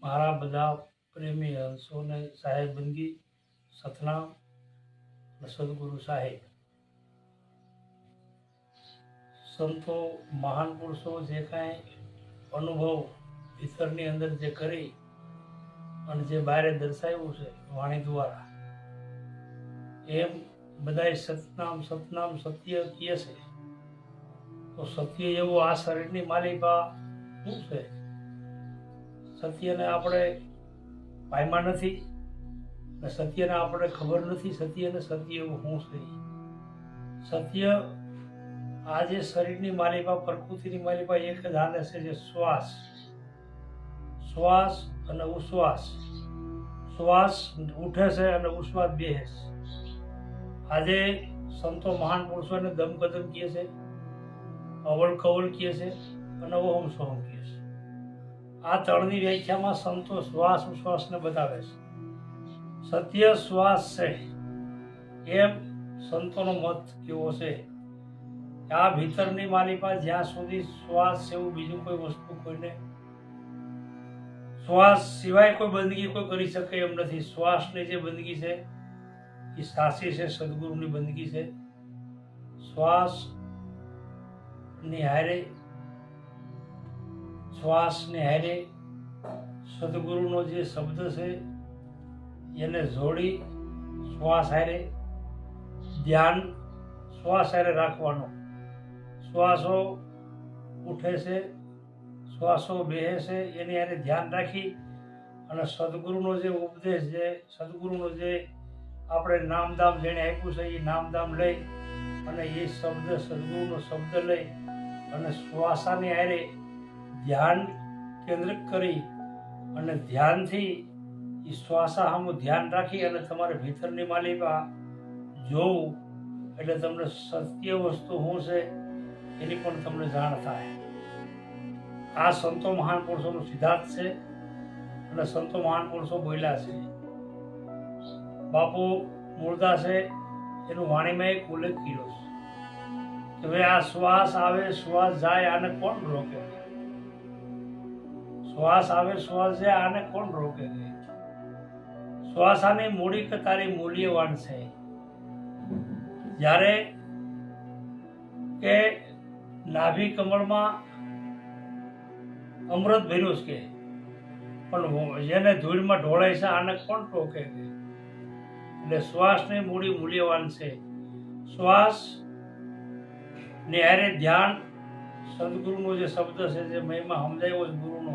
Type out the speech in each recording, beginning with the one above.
મારા બધા પ્રેમી હંસોને સાહેબ બંદગી સતનામ અને સદગુરુ સાહેબ સંતો મહાન પુરુષો જે કાંઈ અનુભવ ભીતરની અંદર જે કરી અને જે બહારે દર્શાવ્યું છે વાણી દ્વારા, એમ બધાય સતનામ સતનામ સત્ય કહે છે. તો સત્ય એવું આ શરીરની માલિકા શું છે? સત્યને આપણે પામ્યા નથી ને સત્યને આપણે ખબર નથી. સત્યને સત્ય એવું શું છે? સત્ય આ જે શરીરની માલિકા, પ્રકૃતિની માલિકા એક જ હાલે છે, જે શ્વાસ શ્વાસ અને ઉશ્વાસ. શ્વાસ ઉઠે છે અને ઉશ્વાસ બેસે છે. આજે સંતો મહાન પુરુષોને દમ કદમ કહે છે, અવળ કવળ કહે છે અને ઓહમ સોહમ કહે છે. આ ત્રણની વ્યાખ્યામાં સંતો શ્વાસ ઉશ્વાસને બતાવે છે. સત્ય શ્વાસ છે એમ સંતોનો મત કેવો છે. આ ભીતરની માલિકા જ્યાં સુધી શ્વાસ જેવું બીજું કોઈ વસ્તુ કોઈને, શ્વાસ સિવાય કોઈ બંદગી કોઈ કરી શકે એમ નથી. શ્વાસની જે બંદગી છે એ સાચી છે, સદગુરુની બંદગી છે. શ્વાસની હારે સદગુરુનો જે શબ્દ છે એને જોડી શ્વાસ હારે ધ્યાન, શ્વાસ હારે રાખવાનો. શ્વાસો ઉઠે છે, શ્વાસો બેસે છે, એની હારે ધ્યાન રાખી અને સદગુરુનો જે ઉપદેશ, જે સદગુરુનો જે આપણે નામદામ જેણે આપ્યું છે એ નામદામ લઈ અને એ શબ્દ, સદગુરુનો શબ્દ લઈ અને શ્વાસાની હારે ધ્યાન કેન્દ્રિત કરી અને ધ્યાનથી એ શ્વાસા સામું ધ્યાન રાખી અને તમારે ભીતરની માલિકા જોવું, એટલે તમને સત્ય વસ્તુ શું છે એની પણ તમને જાણ થાય. આ સંતો મહાન પુરુષોનો સિદ્ધાંત છે અને સંતો મહાન પુરુષો બોલ્યા છે. બાપુ મૂળદાસે એનું વાણીમાં એક ઉલ્લેખ કર્યો છે કે ભાઈ આ શ્વાસ આવે શ્વાસ જાય, આને કોણ રોકે? શ્વાસ આવે શ્વાસ જાય, આને કોણ રોકે? શ્વાસાની મૂડી કે તારી મૂલ્યવાન છે. જ્યારે કે નાભી કમળમાં અમૃત ભર્યું છે, પણ જેને ધૂળમાં ઢોળાય છે આને કોણ ટોકે? એટલે શ્વાસની મૂડી મૂલ્યવાન છે. શ્વાસ ને હારે ધ્યાન, સદગુરુનો જે શબ્દ છે, જે મહિમા સમજાયો છે ગુરુનો,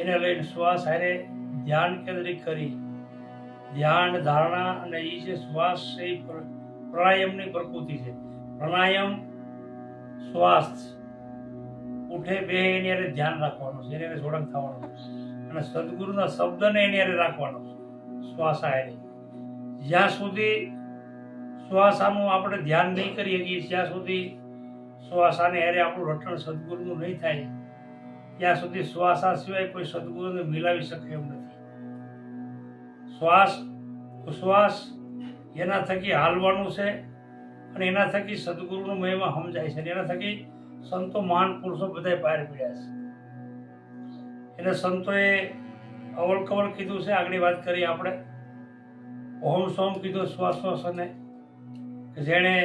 એને લઈને શ્વાસ હારે ધ્યાન કેન્દ્રિત કરી ધ્યાન ધારણા, અને એ જે શ્વાસ છે એ પ્રાણાયામની પ્રકૃતિ છે. પ્રાણાયામ શ્વાસ ઉઠે બે એની હારે ધ્યાન રાખવાનું છે, એની હારે જોડાણ થવાનું છે અને સદગુરુના શબ્દને એની હારે રાખવાનો છે. શ્વાસ હારે જ્યાં સુધી શ્વાસાનું આપણે ધ્યાન નહીં કરી શકીએ, જ્યાં સુધી શ્વાસાને હારે આપણું રટણ સદગુરુનું નહીં થાય, ત્યાં સુધી શ્વાસા સિવાય કોઈ સદગુરુને મિલાવી શકે એમ નથી. શ્વાસ ઉશ્વાસ એના થકી હાલવાનું છે અને એના થકી સદગુરુનો મહિમા સમજાય છે અને એના થકી સંતો મહાન પુરુષો બધા બહાર પડ્યા છે. એને સંતોએ અવળ કવળ કીધું છે. આગળ વાત કરી આપણે ઓમ સોમ કીધું શ્વાસોશ્વાસને, કે જેણે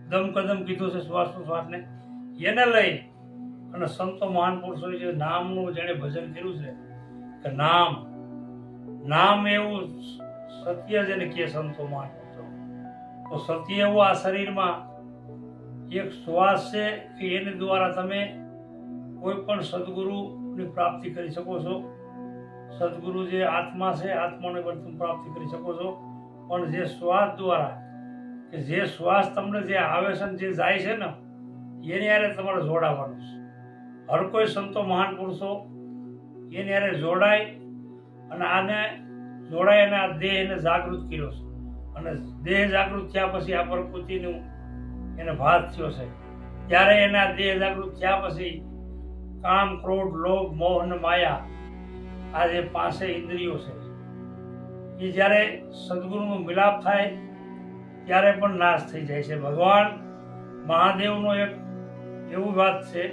દમ કદમ કીધું છે શ્વાસોશ્વાસને, એને લઈ અને સંતો મહાન પુરુષોએ જે નામનું જેણે ભજન કર્યું છે કે નામ એવું સત્ય જેને કહે સંતો મહાન પુરુષો. તો સત્ય એવું આ શરીરમાં એક શ્વાસ છે કે એની દ્વારા તમે કોઈ પણ સદગુરુની પ્રાપ્તિ કરી શકો છો. સદગુરુ જે આત્મા છે, આત્માને પણ તમે પ્રાપ્તિ કરી શકો છો. પણ જે શ્વાસ દ્વારા, કે જે શ્વાસ તમને જે આવે છે ને જે જાય છે ને, એની હારે તમારે જોડાવાનું છે. હર કોઈ સંતો મહાન પુરુષો એની હારે જોડાય અને આને જોડાય અને આ દેહને જાગૃત કર્યો છે. અને દેહ જાગૃત થયા પછી આ પ્રકૃતિનું એને ભાત થયો છે. ત્યારે એના દેહ જાગૃત થયા પછી કામ, ક્રોધ, લોભ, મોહ અને માયા, આ જે પાંચે ઇન્દ્રિયો છે એ જ્યારે સદગુરુનો મિલાપ થાય ત્યારે પણ નાશ થઈ જાય છે. ભગવાન મહાદેવનો એક એવું વાત છે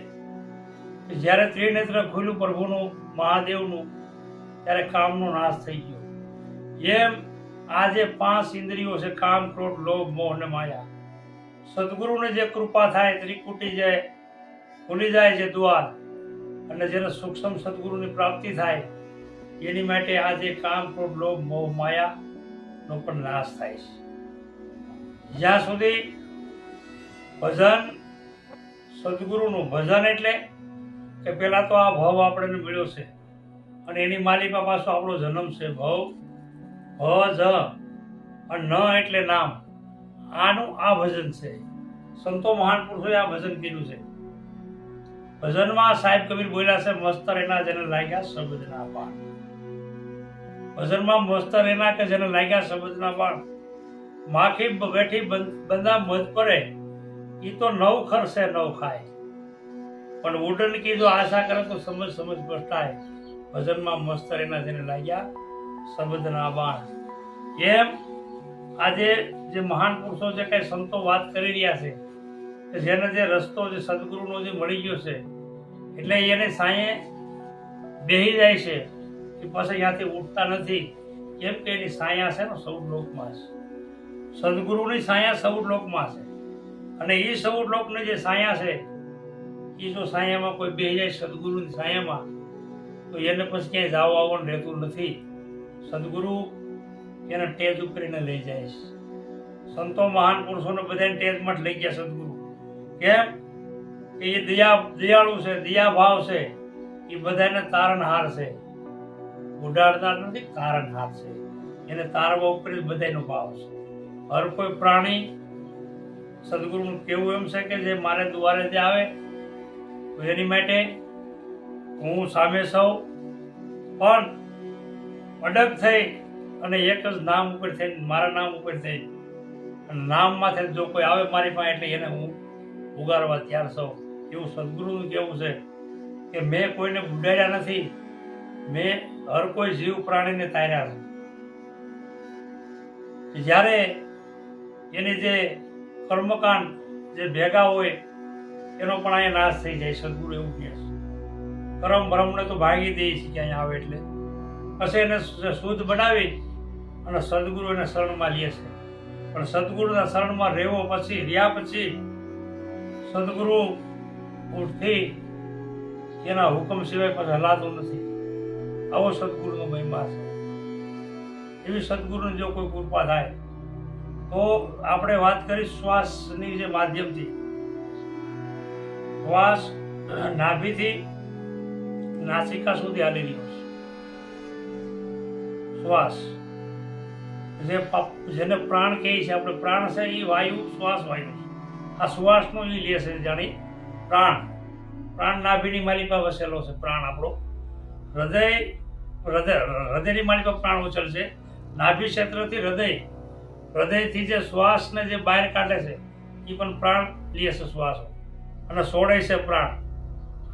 કે જ્યારે ત્રિનેત્ર ખુલ્યું પ્રભુનું, મહાદેવનું, ત્યારે કામનો નાશ થઈ ગયો. એમ આ જે 5 ઇન્દ્રિયો છે, કામ, ક્રોધ, લોભ, મોહ અને માયા, સદગુરુને જે કૃપા થાય ત્રિકુટી જાય, ખુલી જાય છે દ્વાર, અને જેને સૂક્ષ્મ સદગુરુની પ્રાપ્તિ થાય એની માટે આ જે કામ, ક્રોધ, લોભ, મોહ, માયા નો પણ નાશ થાય છે. જ્યાં સુધી ભજન, સદગુરુનું ભજન એટલે કે પેલા તો આ ભાવ આપણને મળ્યો છે અને એની માલિકા પાછો આપણો જન્મ છે. ભવ જ અને ન એટલે નામ, આનું આ ભજન છે. સંતો મહાન પુરુષોએ આ ભજન કર્યું છે. ભજનમાં સાહેબ કબીર બોલ્યા છે, મસ્ત એના જેને લાગ્યા શબ્દના બાણ. ભજનમાં મસ્ત એના કે જેને લાગ્યા શબ્દના બાણ, માખી બેઠી બંદા મધ પડે એ તો નવ ખરશે નવ ખાય, પણ ઉડન કી જો આશા કરે તો સમજ પસ્તાય. ભજનમાં મસ્ત એના જેને લાગ્યા શબ્દના બાણ. એમ આજે જે મહાન પુરુષો જે કઈ સંતો વાત કરી રહ્યા છે કે જેને જે રસ્તો જે સદગુરુનો જે મળી ગયો છે એટલે એને સાંયે બેહી જાય છે કે પછી ત્યાંથી ઉઠતા નથી. કેમ કે એની સાયા છે ને 14 લોકમાં છે. સદગુરુની સાયા 14 લોકમાં છે અને એ 14 લોકની જે સાયા છે એ જો સાયામાં કોઈ બેહી જાય સદગુરુની સાયામાં તો એને પછી ક્યાંય જાવ આવવાનું રહેતું નથી. સદગુરુ એને ટેજ ઉપરીને લઈ જાય છે. સંતો મહાન પુરુષોને બધાને ટેજમાં જ લઈ ગયા સદગુરુ. કેમ કે એ દયાળુ છે, દયા ભાવ છે, એ બધાને તારણહાર છે. ઉડાડનાર નથી, તારણહાર છે. એને તારવા ઉપર જ બધાનો ભાવ છે. હર કોઈ પ્રાણી સદગુરુનું કેવું એમ છે કે જે મારે દ્વારે જે આવે તો એની માટે હું સામે સૌ પણ અડગ થઈ અને એક જ નામ ઉપર થઈ, મારા નામ ઉપર થઈ અને નામમાંથી જો કોઈ આવે મારી પાસે એટલે એને હું ઉગારવા તૈયાર સૌ. એવું સદગુરુનું કેવું છે કે મેં કોઈને બુડાડ્યા નથી, મેં હર કોઈ જીવ પ્રાણીને તાર્યા છે. જ્યારે એની જે કર્મકાંડ જે ભેગા હોય એનો પણ અહીંયા નાશ થઈ જાય. સદગુરુ એવું કહે છે. કરમ ભ્રમને તો ભાગી દે છે કે અહીંયા આવે એટલે પછી એને શુદ્ધ બનાવી અને સદગુરુ એને શરણમાં લે છે. પણ સદગુરુના શરણમાં રહ્યા પછી સદગુરુ ઉઠથી એના હુકમ સિવાય પછી હલાતું નથી. આવો સદગુરુનો મહિમા છે. એવી સદગુરુની જો કોઈ કૃપા થાય તો આપણે વાત કરી શ્વાસની જે માધ્યમથી, શ્વાસ નાભીથી નાસિકા સુધી હાલી રહ્યો છે. શ્વાસ જેને પ્રાણ કહે છે આપણે, પ્રાણ છે એ વાયુ, શ્વાસ વાયુ છે. આ શ્વાસનો એ લે છે જાણી પ્રાણ નાભીની માલિકા વસેલો છે. પ્રાણ આપણો હૃદયની માલિકા પ્રાણ ઉછળશે. નાભી ક્ષેત્રથી હૃદયથી જે શ્વાસને જે બહાર કાઢે છે એ પણ પ્રાણ લે છે શ્વાસો અને છોડે છે પ્રાણ.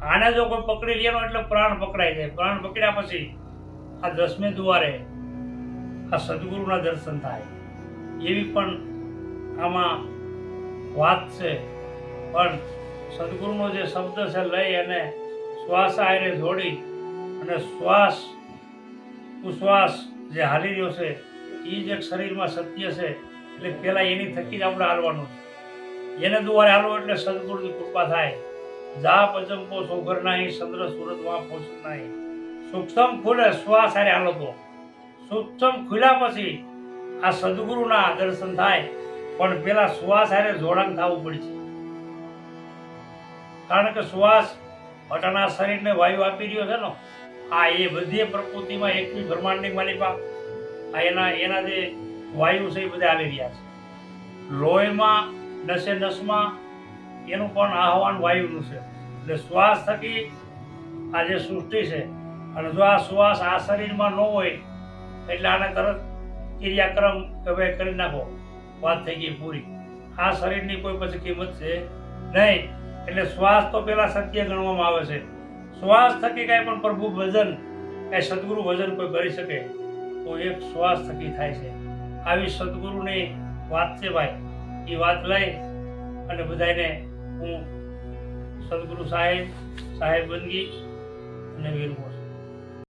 આને જો કોઈ પકડી લેનો એટલે પ્રાણ પકડાઈ જાય. પ્રાણ પકડ્યા પછી આ 10મે દ્વારે આ સદગુરુના દર્શન થાય. એવી પણ આમાં વાત છે. પણ સદગુરુનો જે શબ્દ છે લઈ અને શ્વાસ આયરે જોડી અને શ્વાસ ઉશ્વાસ જે હાલી રહ્યો છે એ જ એક શરીરમાં સત્ય છે. એટલે પેલા એની થકી જ આપણે હાલવાનું છે. એને દ્વારે હાલવું એટલે સદગુરુની કૃપા થાય. જા પજંપો સોગર નહીં, ચંદ્ર સુરત માં પહોંચું નહીં. સૂક્ષ્મ ખુલે શ્વાસ હારે હાલો તો સૂક્ષ્મ ખુલ્યા પછી આ સદગુરુના દર્શન થાય. પણ પેલા શ્વાસ હારે જોડાણ થવું પડશે. કારણ કે શ્વાસ પોતાના શરીરને વાયુ આપી રહ્યો છે ને. આ એ બધી પ્રકૃતિમાં 21 બ્રહ્માંડની માલિકા આ એના જે વાયુ છે એ બધા હાલી રહ્યા છે. લોહીમાં નસે નસમાં એનું પણ આહવાન વાયુનું છે. એટલે શ્વાસ થકી આ જે સૃષ્ટિ છે અને જો આ શ્વાસ આ શરીરમાં ન હોય એટલે આને તરત ક્રિયાક્રમ કે ભાઈ કરી નાખો, વાત થઈ ગઈ પૂરી. આ શરીરની કોઈ પછી કિંમત છે નહીં. એટલે શ્વાસ તો પેલા સત્ય ગણવામાં આવે છે. શ્વાસ થકી કાંઈ પણ પ્રભુ ભજન, કાંઈ સદગુરુ ભજન કોઈ કરી શકે તો એક શ્વાસ થકી થાય છે. આવી સદગુરુની વાત છે ભાઈ. એ વાત લઈ અને બધાને હું સદગુરુ સાહેબ બંદગી અને વીરપુર